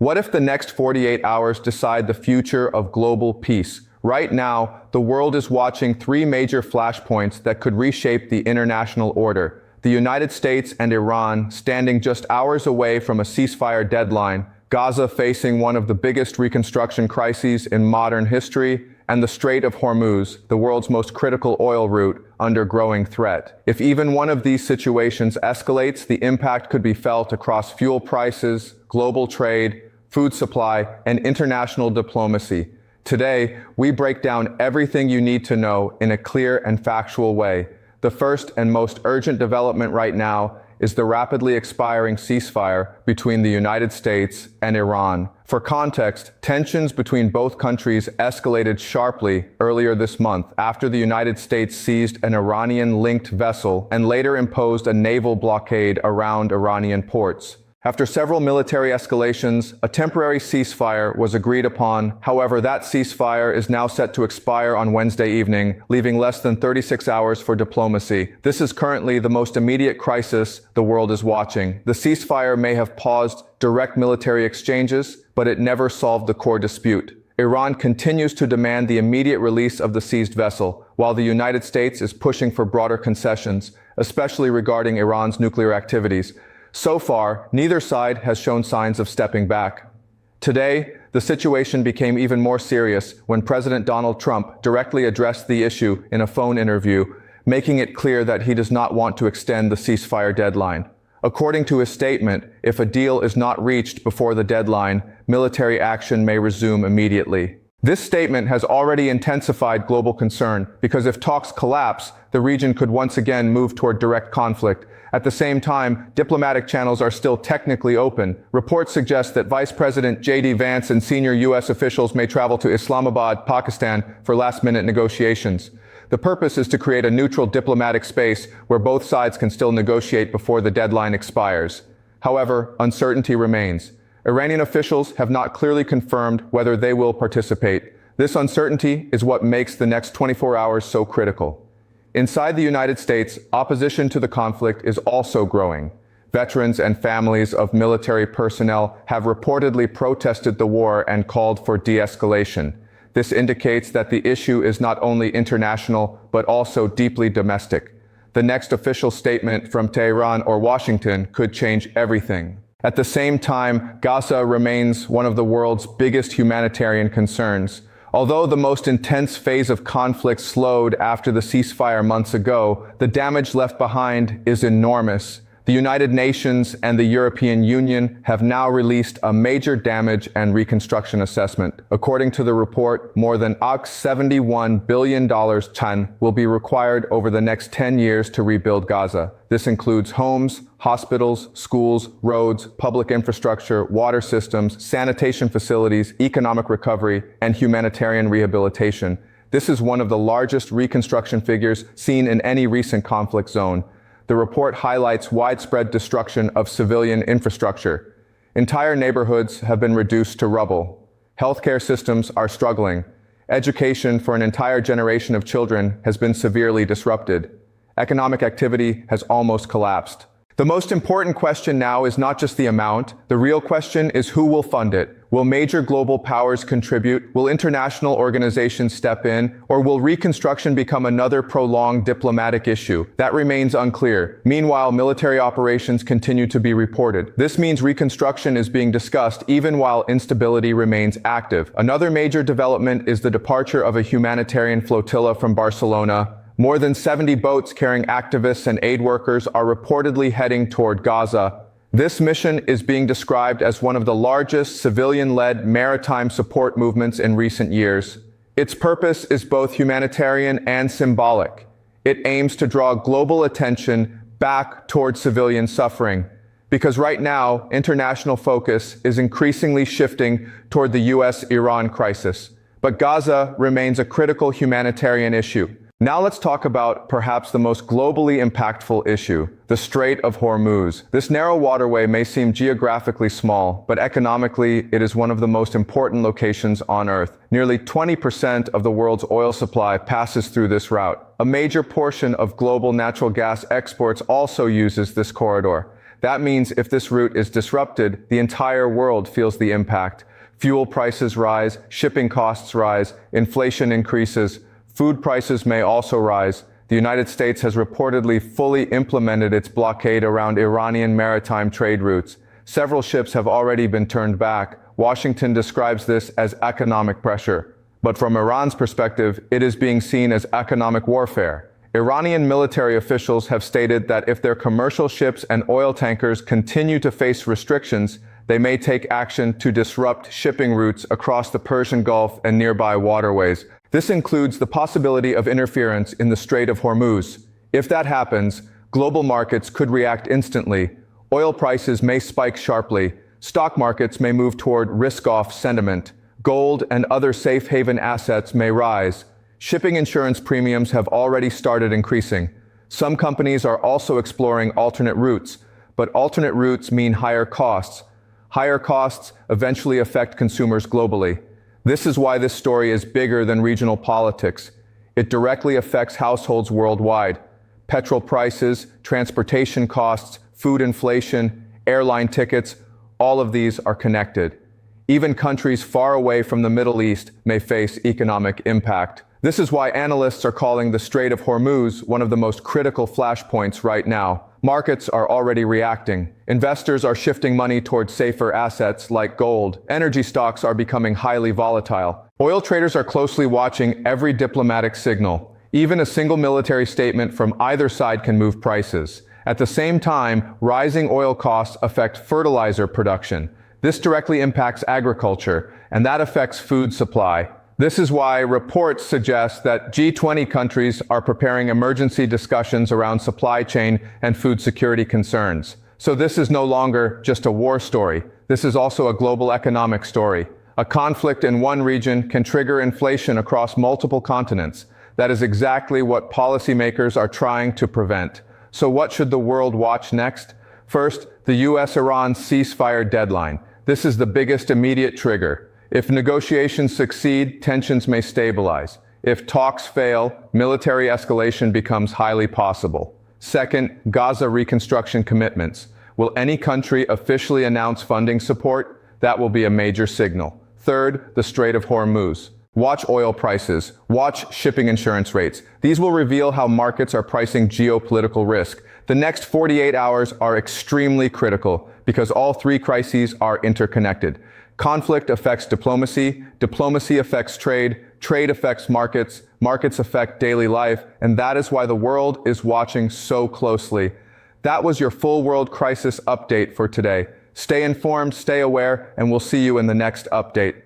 What if the next 48 hours decide the future of global peace? Right now, the world is watching three major flashpoints that could reshape the international order. The United States and Iran standing just hours away from a ceasefire deadline, Gaza facing one of the biggest reconstruction crises in modern history, and the Strait of Hormuz, the world's most critical oil route, under growing threat. If even one of these situations escalates, the impact could be felt across fuel prices, global trade, food supply, and international diplomacy. Today, we break down everything you need to know in a clear and factual way. The first and most urgent development right now is the rapidly expiring ceasefire between the United States and Iran. For context, tensions between both countries escalated sharply earlier this month after the United States seized an Iranian-linked vessel and later imposed a naval blockade around Iranian ports. After several military escalations, a temporary ceasefire was agreed upon. However, that ceasefire is now set to expire on Wednesday evening, leaving less than 36 hours for diplomacy. This is currently the most immediate crisis the world is watching. The ceasefire may have paused direct military exchanges, but it never solved the core dispute. Iran continues to demand the immediate release of the seized vessel, while the United States is pushing for broader concessions, especially regarding Iran's nuclear activities. So far, neither side has shown signs of stepping back. Today, the situation became even more serious when President Donald Trump directly addressed the issue in a phone interview, making it clear that he does not want to extend the ceasefire deadline. According to his statement, if a deal is not reached before the deadline, military action may resume immediately. This statement has already intensified global concern because if talks collapse, the region could once again move toward direct conflict. At the same time, diplomatic channels are still technically open. Reports suggest that Vice President J.D. Vance and senior U.S. officials may travel to Islamabad, Pakistan, for last-minute negotiations. The purpose is to create a neutral diplomatic space where both sides can still negotiate before the deadline expires. However, uncertainty remains. Iranian officials have not clearly confirmed whether they will participate. This uncertainty is what makes the next 24 hours so critical. Inside the United States, opposition to the conflict is also growing. Veterans and families of military personnel have reportedly protested the war and called for de-escalation. This indicates that the issue is not only international, but also deeply domestic. The next official statement from Tehran or Washington could change everything. At the same time, Gaza remains one of the world's biggest humanitarian concerns. Although the most intense phase of conflict slowed after the ceasefire months ago, the damage left behind is enormous. The United Nations and the European Union have now released a major damage and reconstruction assessment. According to the report, more than $71 billion will be required over the next 10 years to rebuild Gaza. This includes homes, hospitals, schools, roads, public infrastructure, water systems, sanitation facilities, economic recovery, and humanitarian rehabilitation. This is one of the largest reconstruction figures seen in any recent conflict zone. The report highlights widespread destruction of civilian infrastructure. Entire neighborhoods have been reduced to rubble. Healthcare systems are struggling. Education for an entire generation of children has been severely disrupted. Economic activity has almost collapsed. The most important question now is not just the amount. The real question is who will fund it. Will major global powers contribute? Will international organizations step in? Or will reconstruction become another prolonged diplomatic issue? That remains unclear. Meanwhile, military operations continue to be reported. This means reconstruction is being discussed even while instability remains active. Another major development is the departure of a humanitarian flotilla from Barcelona. More than 70 boats carrying activists and aid workers are reportedly heading toward Gaza. This mission is being described as one of the largest civilian-led maritime support movements in recent years. Its purpose is both humanitarian and symbolic. It aims to draw global attention back toward civilian suffering. Because right now, international focus is increasingly shifting toward the US-Iran crisis. But Gaza remains a critical humanitarian issue. Now let's talk about perhaps the most globally impactful issue, the Strait of Hormuz. This narrow waterway may seem geographically small, but economically it is one of the most important locations on Earth. Nearly 20% of the world's oil supply passes through this route. A major portion of global natural gas exports also uses this corridor. That means if this route is disrupted, the entire world feels the impact. Fuel prices rise, shipping costs rise, inflation increases, food prices may also rise. The United States has reportedly fully implemented its blockade around Iranian maritime trade routes. Several ships have already been turned back. Washington describes this as economic pressure. But from Iran's perspective, it is being seen as economic warfare. Iranian military officials have stated that if their commercial ships and oil tankers continue to face restrictions, they may take action to disrupt shipping routes across the Persian Gulf and nearby waterways. This includes the possibility of interference in the Strait of Hormuz. If that happens, global markets could react instantly. Oil prices may spike sharply. Stock markets may move toward risk-off sentiment. Gold and other safe haven assets may rise. Shipping insurance premiums have already started increasing. Some companies are also exploring alternate routes, but alternate routes mean higher costs. Higher costs eventually affect consumers globally. This is why this story is bigger than regional politics. It directly affects households worldwide. Petrol prices, transportation costs, food inflation, airline tickets, all of these are connected. Even countries far away from the Middle East may face economic impact. This is why analysts are calling the Strait of Hormuz one of the most critical flashpoints right now. Markets are already reacting. Investors are shifting money towards safer assets like gold. Energy stocks are becoming highly volatile. Oil traders are closely watching every diplomatic signal. Even a single military statement from either side can move prices. At the same time, rising oil costs affect fertilizer production. This directly impacts agriculture, and that affects food supply. This is why reports suggest that G20 countries are preparing emergency discussions around supply chain and food security concerns. So this is no longer just a war story. This is also a global economic story. A conflict in one region can trigger inflation across multiple continents. That is exactly what policymakers are trying to prevent. So what should the world watch next? First, the US-Iran ceasefire deadline. This is the biggest immediate trigger. If negotiations succeed, tensions may stabilize. If talks fail, military escalation becomes highly possible. Second, Gaza reconstruction commitments. Will any country officially announce funding support? That will be a major signal. Third, the Strait of Hormuz. Watch oil prices. Watch shipping insurance rates. These will reveal how markets are pricing geopolitical risk. The next 48 hours are extremely critical because all three crises are interconnected. Conflict affects diplomacy, diplomacy affects trade, trade affects markets, markets affect daily life, and that is why the world is watching so closely. That was your full world crisis update for today. Stay informed, stay aware, and we'll see you in the next update.